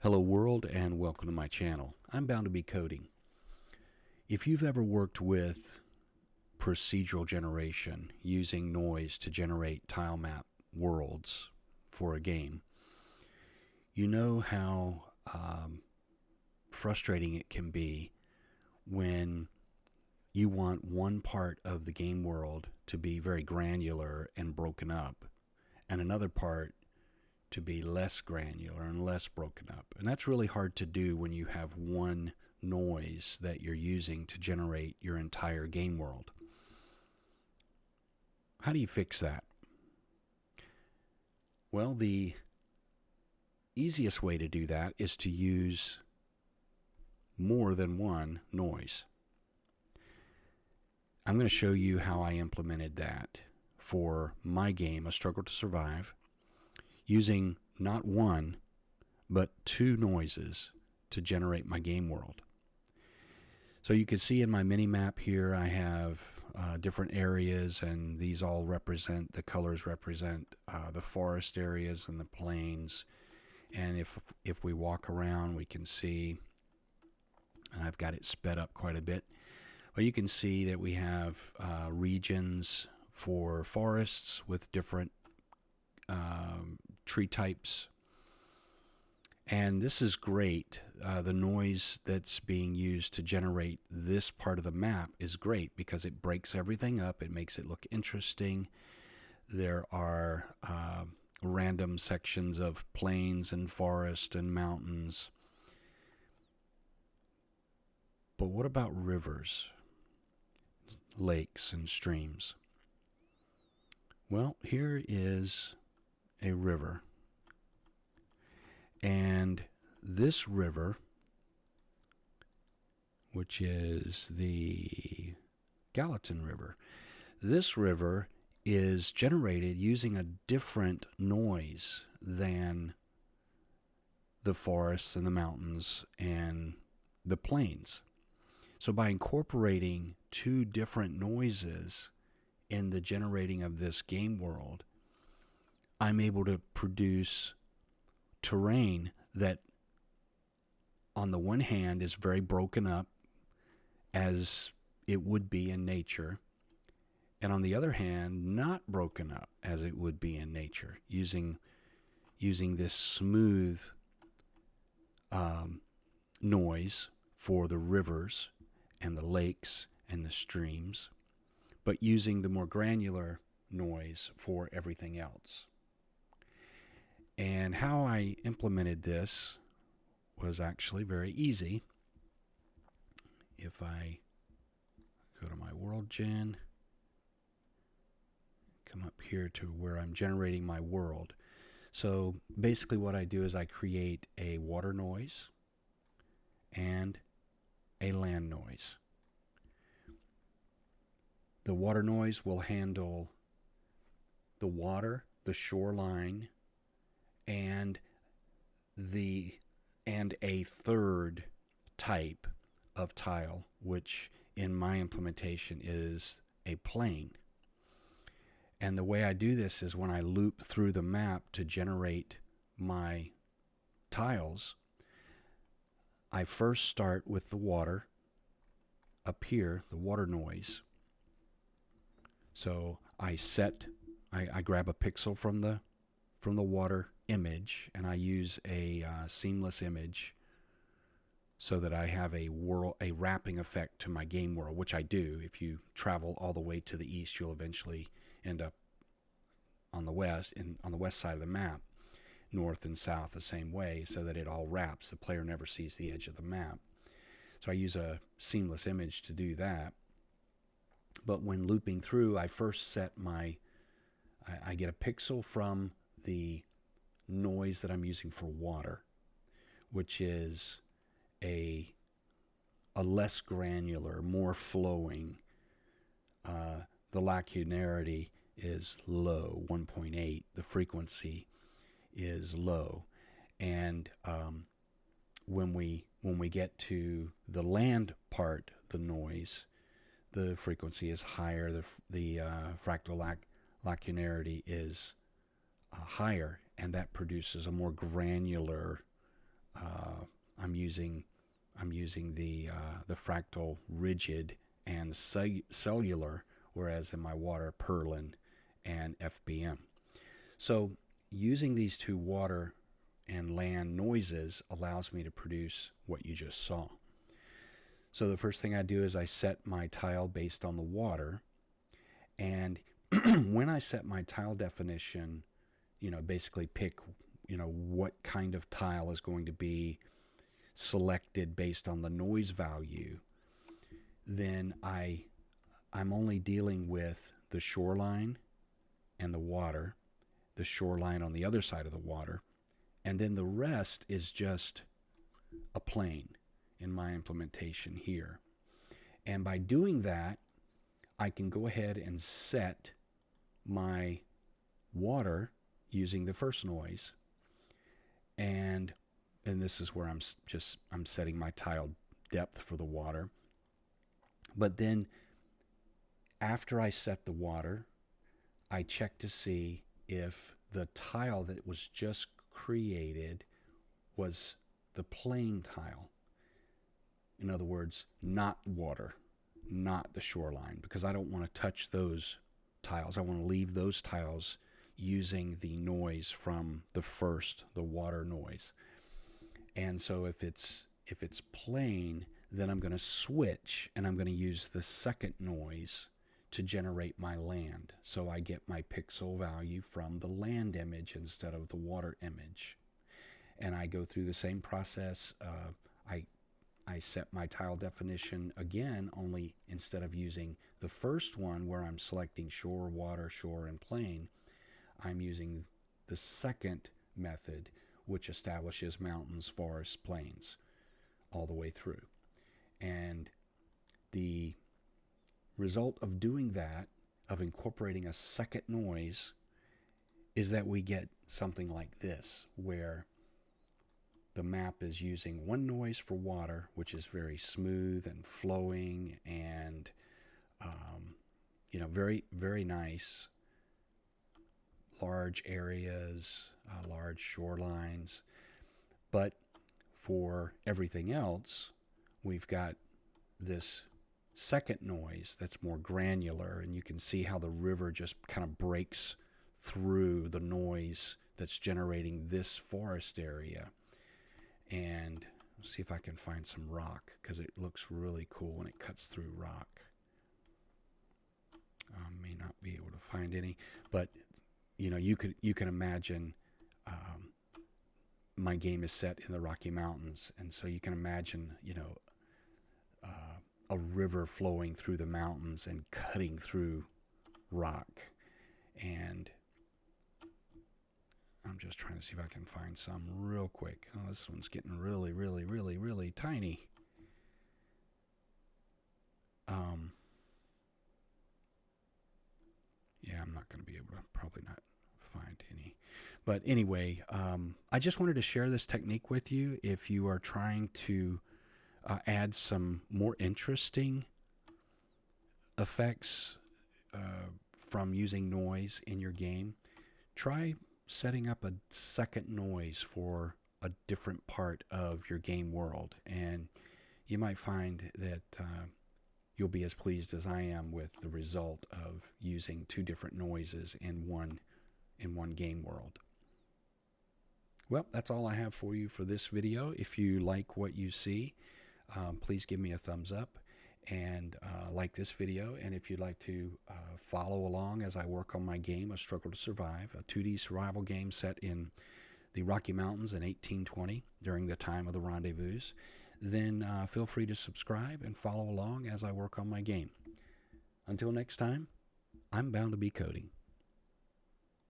Hello world and welcome to my channel. I'm Bound2bCoding. If you've ever worked with procedural generation using noise to generate tilemap worlds for a game, you know how frustrating it can be when you want one part of the game world to be very granular and broken up, and another part to be less granular and less broken up. And that's really hard to do when you have one noise that you're using to generate your entire game world. How do you fix that? Well, the easiest way to do that is to use more than one noise. I'm going to show you how I implemented that for my game, A Struggle to Survive, using not one, but two noises to generate my game world. So you can see in my mini map here, I have different areas, and these all represent, the colors represent the forest areas and the plains. And if we walk around, we can see, and I've got it sped up quite a bit, well, you can see that we have regions for forests with different tree types, and this is great. The noise that's being used to generate this part of the map is great because it breaks everything up. It makes it look interesting. There are random sections of plains and forest and mountains. But what about rivers, lakes, and streams? Well, here is a river, and this river, which is the Gallatin River, this river is generated using a different noise than the forests and the mountains and the plains. So by incorporating two different noises in the generating of this game world, I'm able to produce terrain that on the one hand is very broken up as it would be in nature, and on the other hand not broken up as it would be in nature, using this smooth noise for the rivers and the lakes and the streams, but using the more granular noise for everything else. And how I implemented this was actually very easy. If I go to my world gen, come up here to where I'm generating my world. So basically what I do is I create a water noise and a land noise. The water noise will handle the water, the shoreline, and a third type of tile, which in my implementation is a plane. And the way I do this is when I loop through the map to generate my tiles, I first start with the water up here, the water noise. So I grab a pixel from the water image, and I use a seamless image so that I have a wrapping effect to my game world, which I do. If you travel all the way to the east, you'll eventually end up on the west side of the map, north and south the same way, so that it all wraps. The player never sees the edge of the map. So I use a seamless image to do that. But when looping through, I first set I get a pixel from the noise that I'm using for water, which is a less granular, more flowing. The lacunarity is low, 1.8. The frequency is low, and when we get to the land part, the noise, the frequency is higher. The fractal lacunarity is higher, and that produces a more granular I'm using the fractal rigid and cellular, whereas in my water Perlin and FBM. So using these two water and land noises allows me to produce what you just saw. So the first thing I do is I set my tile based on the water, and when I set my tile definition, basically pick, what kind of tile is going to be selected based on the noise value, then I'm only dealing with the shoreline and the water, the shoreline on the other side of the water, and then the rest is just a plane in my implementation here. And by doing that, I can go ahead and set my water using the first noise, and this is where I'm setting my tile depth for the water. But then after I set the water, I check to see if the tile that was just created was the plane tile. In other words, not water, not the shoreline, because I don't want to touch those tiles. I want to leave those tiles using the noise from the water noise. And so if it's plain, then I'm going to switch and I'm going to use the second noise to generate my land. So I get my pixel value from the land image instead of the water image. And I go through the same process. I set my tile definition again, only instead of using the first one where I'm selecting shore, water, shore, and plain, I'm using the second method, which establishes mountains, forests, plains, all the way through. And the result of doing that, of incorporating a second noise, is that we get something like this, where the map is using one noise for water, which is very smooth and flowing and, very, very nice. Large areas, large shorelines. But for everything else, we've got this second noise that's more granular, and you can see how the river just kind of breaks through the noise that's generating this forest area. And let's see if I can find some rock, because it looks really cool when it cuts through rock. I may not be able to find any, but you can imagine my game is set in the Rocky Mountains, and so you can imagine a river flowing through the mountains and cutting through rock. And I'm just trying to see if I can find some real quick. Oh, this one's getting really, really, really, really tiny. Yeah, I'm not going to be able to probably not find any. But anyway, I just wanted to share this technique with you if you are trying to add some more interesting effects from using noise in your game. Try setting up a second noise for a different part of your game world, and you might find that you'll be as pleased as I am with the result of using two different noises in one game world. Well, that's all I have for you for this video. If you like what you see, please give me a thumbs up and like this video. And if you'd like to follow along as I work on my game, A Struggle to Survive, a 2D survival game set in the Rocky Mountains in 1820 during the time of the rendezvous, then feel free to subscribe and follow along as I work on my game. Until next time, I'm bound to be coding.